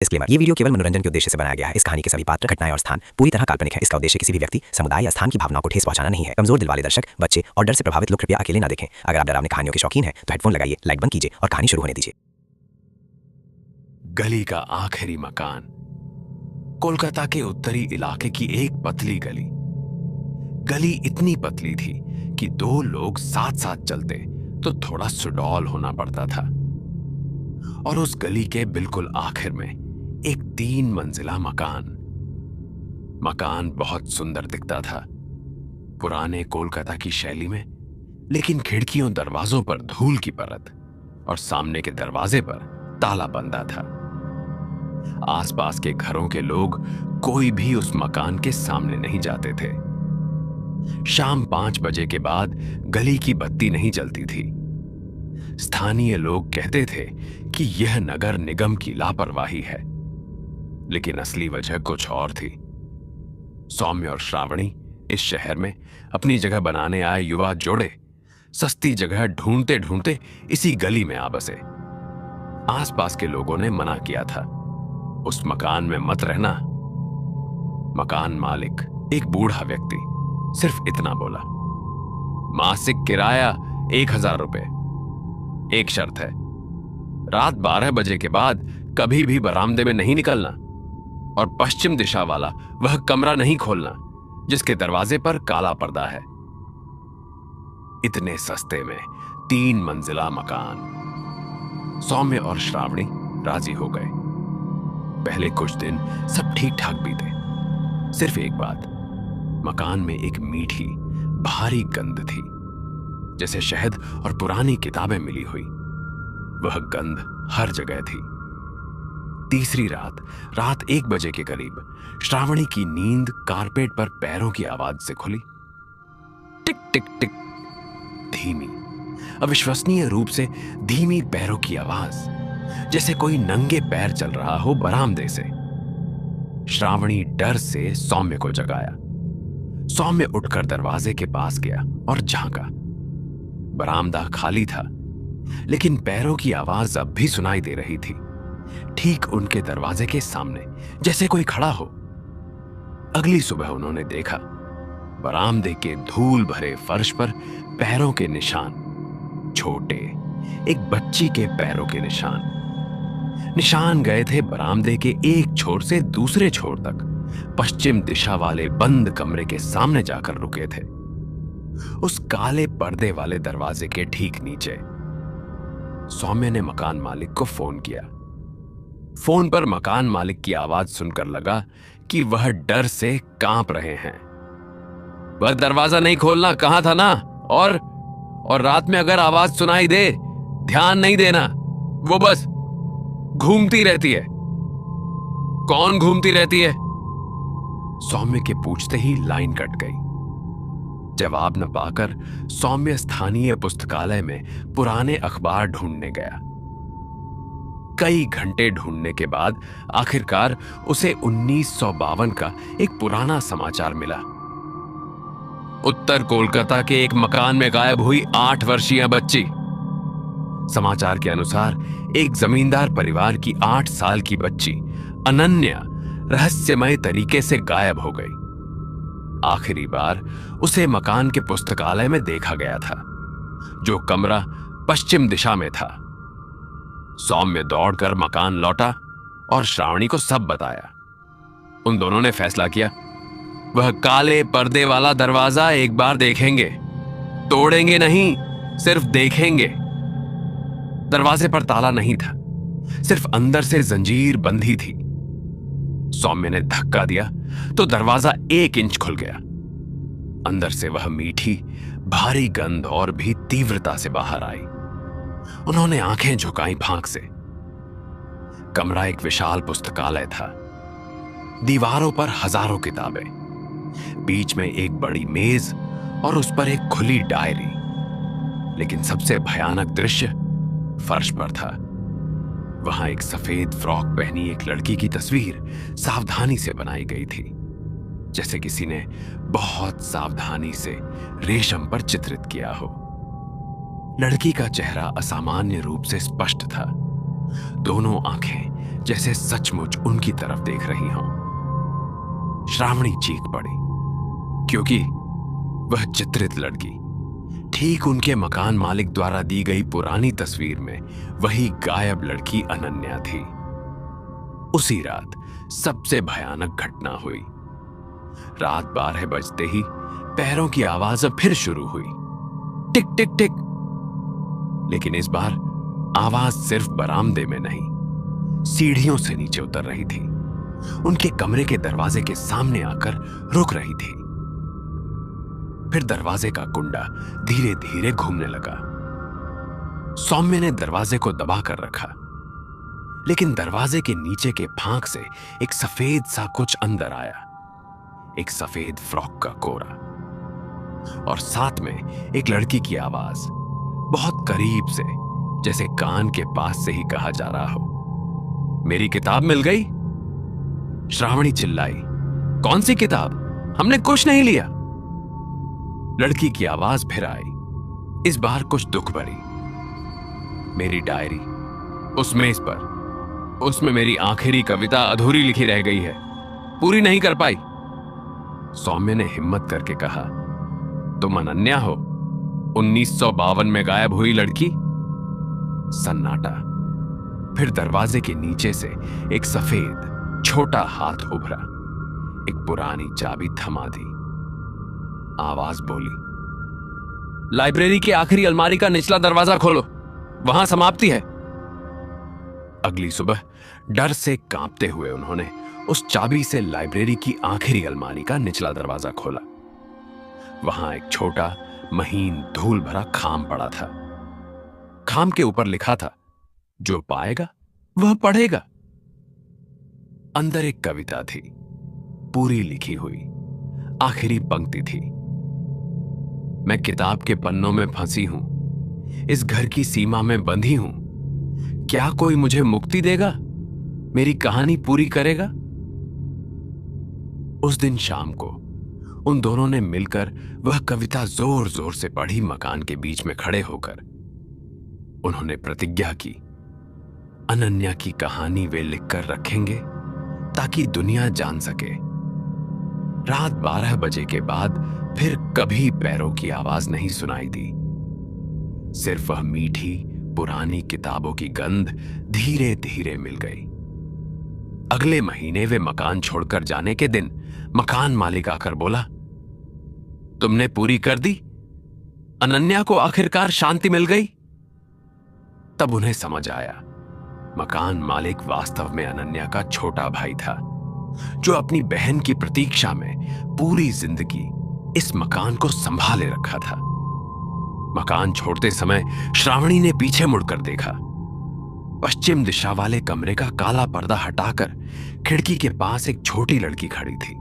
Disclaimer, ये video केवल मनोरंजन के उद्देश्य से बनाया गया है। इस कहानी के सभी पात्र, घटनाएं और स्थान पूरी तरह काल्पनिक है। इसका उद्देश्य किसी भी व्यक्ति, समुदाय या स्थान की भावनाओं को ठेस पहुंचाना नहीं है। कमजोर दिल वाले दर्शक, बच्चे और डर से प्रभावित लोग कृपया अकेले न देखें। अगर आप डरावनी कहानियों के शौकीन हैं तो हेडफोन लगाइए, लाइट बंद कीजिए और कहानी शुरू होने दीजिए। गली का आखिरी मकान। कोलकाता के उत्तरी इलाके की एक पतली गली। गली इतनी पतली थी कि दो लोग साथ साथ चलते तो थोड़ा सुडौल होना पड़ता था। और उस गली के बिल्कुल आखिर में एक 3 मंजिला मकान बहुत सुंदर दिखता था, पुराने कोलकाता की शैली में, लेकिन खिड़कियों दरवाजों पर धूल की परत और सामने के दरवाजे पर ताला बंधा था। आसपास के घरों के लोग कोई भी उस मकान के सामने नहीं जाते थे। शाम 5 बजे के बाद गली की बत्ती नहीं जलती थी। स्थानीय लोग कहते थे कि यह नगर निगम की लापरवाही है, लेकिन असली वजह कुछ और थी। सौम्य और श्रावणी इस शहर में अपनी जगह बनाने आए युवा जोड़े सस्ती जगह ढूंढते ढूंढते इसी गली में आ बसे। आसपास के लोगों ने मना किया था, उस मकान में मत रहना। मकान मालिक, एक बूढ़ा व्यक्ति, सिर्फ इतना बोला, मासिक किराया 1000 रुपए। एक शर्त है, रात 12 बजे के बाद कभी भी बरामदे में नहीं निकलना और पश्चिम दिशा वाला वह कमरा नहीं खोलना जिसके दरवाजे पर काला पर्दा है। इतने सस्ते में 3 मंजिला मकान। सौम्य और श्रावणी राजी हो गए। पहले कुछ दिन सब ठीक ठाक बीते। सिर्फ एक बात, मकान में एक मीठी भारी गंध थी, जैसे शहद और पुरानी किताबें मिली हुई। वह गंध हर जगह थी। तीसरी रात 1 बजे के करीब श्रावणी की नींद कारपेट पर पैरों की आवाज से खुली। टिक टिक टिक, धीमी, अविश्वसनीय रूप से धीमी पैरों की आवाज, जैसे कोई नंगे पैर चल रहा हो बरामदे से। श्रावणी डर से सौम्य को जगाया। सौम्य उठकर दरवाजे के पास गया और झांका। बरामदा खाली था, लेकिन पैरों की आवाज अब भी सुनाई दे रही थी, ठीक उनके दरवाजे के सामने, जैसे कोई खड़ा हो। अगली सुबह उन्होंने देखा, बरामदे के धूल भरे फर्श पर पैरों के निशान, छोटे, एक बच्ची के पैरों के निशान गए थे बरामदे के एक छोर से दूसरे छोर तक, पश्चिम दिशा वाले बंद कमरे के सामने जाकर रुके थे, उस काले पर्दे वाले दरवाजे के ठीक नीचे। सौम्य ने मकान मालिक को फोन किया। फोन पर मकान मालिक की आवाज सुनकर लगा कि वह डर से कांप रहे हैं। वह दरवाजा नहीं खोलना कहा था ना, और रात में अगर आवाज सुनाई दे, ध्यान नहीं देना, वो बस घूमती रहती है। कौन घूमती रहती है? सौम्य के पूछते ही लाइन कट गई। जवाब न पाकर सौम्य स्थानीय पुस्तकालय में पुराने अखबार ढूंढने गया। कई घंटे ढूंढने के बाद आखिरकार उसे 1952 का एक पुराना समाचार मिला। उत्तर कोलकाता के एक मकान में गायब हुई 8 वर्षीय बच्ची। समाचार के अनुसार एक जमींदार परिवार की 8 साल की बच्ची अनन्या रहस्यमय तरीके से गायब हो गई। आखिरी बार उसे मकान के पुस्तकालय में देखा गया था, जो कमरा पश्चिम दिशा में था। सौम्य दौड़कर मकान लौटा और श्रावणी को सब बताया। उन दोनों ने फैसला किया, वह काले पर्दे वाला दरवाजा एक बार देखेंगे, तोड़ेंगे नहीं, सिर्फ देखेंगे। दरवाजे पर ताला नहीं था, सिर्फ अंदर से जंजीर बंधी थी। सौम्य ने धक्का दिया तो दरवाजा 1 इंच खुल गया। अंदर से वह मीठी भारी गंध और भी तीव्रता से बाहर आई। उन्होंने आंखें झुकाई फांक से। कमरा एक विशाल पुस्तकालय था। दीवारों पर हजारों किताबें, बीच में एक बड़ी मेज और उस पर एक खुली डायरी। लेकिन सबसे भयानक दृश्य फर्श पर था। वहां एक सफेद फ्रॉक पहनी एक लड़की की तस्वीर सावधानी से बनाई गई थी, जैसे किसी ने बहुत सावधानी से रेशम पर चित्रित किया हो। लड़की का चेहरा असामान्य रूप से स्पष्ट था। दोनों आंखें जैसे सचमुच उनकी तरफ देख रही हों। श्रावणी चीख पड़ी क्योंकि वह चित्रित लड़की ठीक उनके मकान मालिक द्वारा दी गई पुरानी तस्वीर में वही गायब लड़की अनन्या थी। उसी रात सबसे भयानक घटना हुई। रात 12 बजते ही पैरों की आवाज अब फिर शुरू हुई, टिक टिक टिक। लेकिन इस बार आवाज सिर्फ बरामदे में नहीं, सीढ़ियों से नीचे उतर रही थी। उनके कमरे के दरवाजे के सामने आकर रुक रही थी। फिर दरवाजे का कुंडा धीरे धीरे घूमने लगा। सौम्य ने दरवाजे को दबा कर रखा, लेकिन दरवाजे के नीचे के फांक से एक सफेद सा कुछ अंदर आया। एक सफेद फ्रॉक का कोरा और साथ में एक लड़की की आवाज, बहुत करीब से, जैसे कान के पास से ही कहा जा रहा हो। मेरी किताब मिल गई? श्रावणी चिल्लाई। कौन सी किताब? हमने कुछ नहीं लिया। लड़की की आवाज फिर आई, इस बार कुछ दुख भरी। मेरी डायरी, उस मेज पर, उसमें मेरी आखिरी कविता अधूरी लिखी रह गई है, पूरी नहीं कर पाई। सौम्य ने हिम्मत करके कहा, तुम अनन्या हो, 1952 में गायब हुई लड़की? सन्नाटा। फिर दरवाजे के नीचे से एक सफेद छोटा हाथ उभरा, एक पुरानी चाबी थमा दी। आवाज बोली, लाइब्रेरी की आखिरी अलमारी का निचला दरवाजा खोलो, वहां समाप्ति है। अगली सुबह डर से कांपते हुए उन्होंने उस चाबी से लाइब्रेरी की आखिरी अलमारी का निचला दरवाजा खोला। वहां एक छोटा महीन धूल भरा खाम पड़ा था। खाम के ऊपर लिखा था, जो पाएगा वह पढ़ेगा। अंदर एक कविता थी, पूरी लिखी हुई। आखिरी पंक्ति थी, मैं किताब के पन्नों में फंसी हूं, इस घर की सीमा में बंधी हूं। क्या कोई मुझे मुक्ति देगा, मेरी कहानी पूरी करेगा? उस दिन शाम को उन दोनों ने मिलकर वह कविता जोर जोर से पढ़ी। मकान के बीच में खड़े होकर उन्होंने प्रतिज्ञा की, अनन्या की कहानी वे लिखकर रखेंगे ताकि दुनिया जान सके। रात 12 बजे के बाद फिर कभी पैरों की आवाज नहीं सुनाई दी। सिर्फ वह मीठी पुरानी किताबों की गंध धीरे धीरे मिल गई। अगले महीने वे मकान छोड़कर जाने के दिन मकान मालिक आकर बोला, तुमने पूरी कर दी? अनन्या को आखिरकार शांति मिल गई? तब उन्हें समझ आया, मकान मालिक वास्तव में अनन्या का छोटा भाई था, जो अपनी बहन की प्रतीक्षा में पूरी जिंदगी इस मकान को संभाले रखा था। मकान छोड़ते समय श्रावणी ने पीछे मुड़कर देखा। पश्चिम दिशा वाले कमरे का काला पर्दा हटाकर खिड़की के पास एक छोटी लड़की खड़ी थी।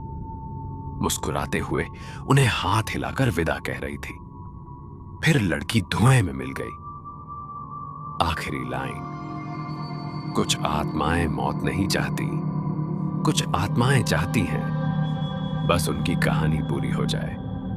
मुस्कुराते हुए उन्हें हाथ हिलाकर विदा कह रही थी। फिर लड़की धुएं में मिल गई। आखिरी लाइन, कुछ आत्माएं मौत नहीं चाहती, कुछ आत्माएं चाहती हैं बस उनकी कहानी पूरी हो जाए।